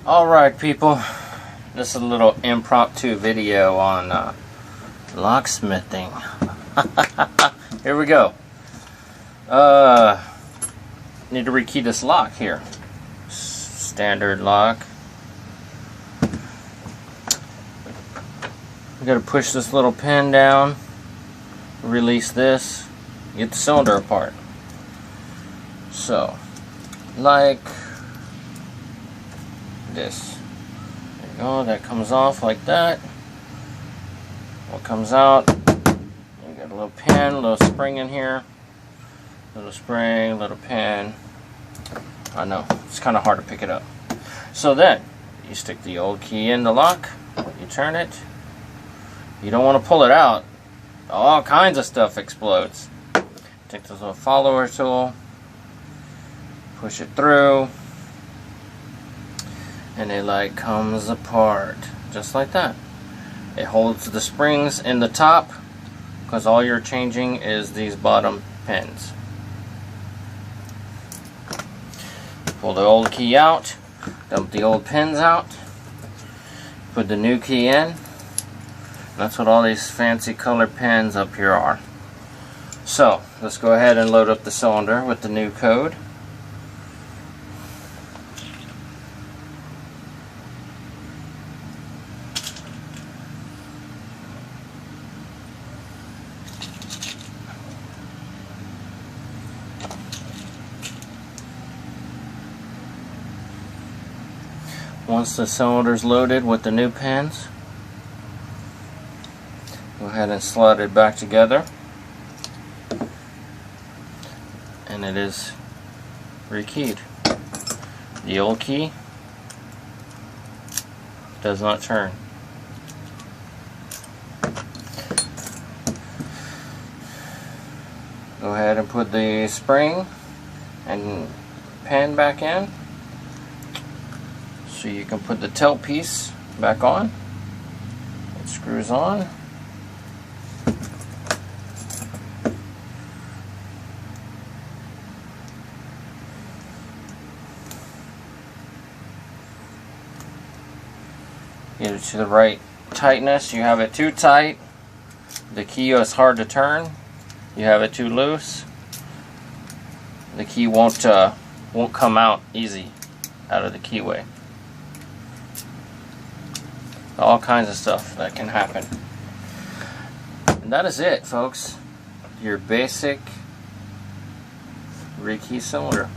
Alright people, this is a little impromptu video on locksmithing. Here we go. Need to rekey this lock here. Standard lock. We gotta push this little pin down, release this, get the cylinder apart. So, like this. There you go, that comes off like that. What comes out, you got a little pin, a little spring in here. Little spring, little pin. I know, it's kind of hard to pick it up. So then, you stick the old key in the lock, you turn it. You don't want to pull it out. All kinds of stuff explodes. Take this little follower tool, push it through, and it like comes apart just like that. It holds the springs in the top because all you're changing is these bottom pins. Pull the old key out, dump the old pins out, put the new key in. That's what all these fancy color pins up here are. So let's go ahead and load up the cylinder with the new code. Once the cylinder is loaded with the new pins, go ahead and slide it back together, and it is rekeyed. The old key does not turn. Go ahead and put the spring and pin back in so you can put the tail piece back on. It screws on. Get it to the right tightness. You have it too tight, the key is hard to turn. You have it too loose, the key won't come out easy out of the keyway. All kinds of stuff that can happen. And that is it, folks. Your basic rekey cylinder.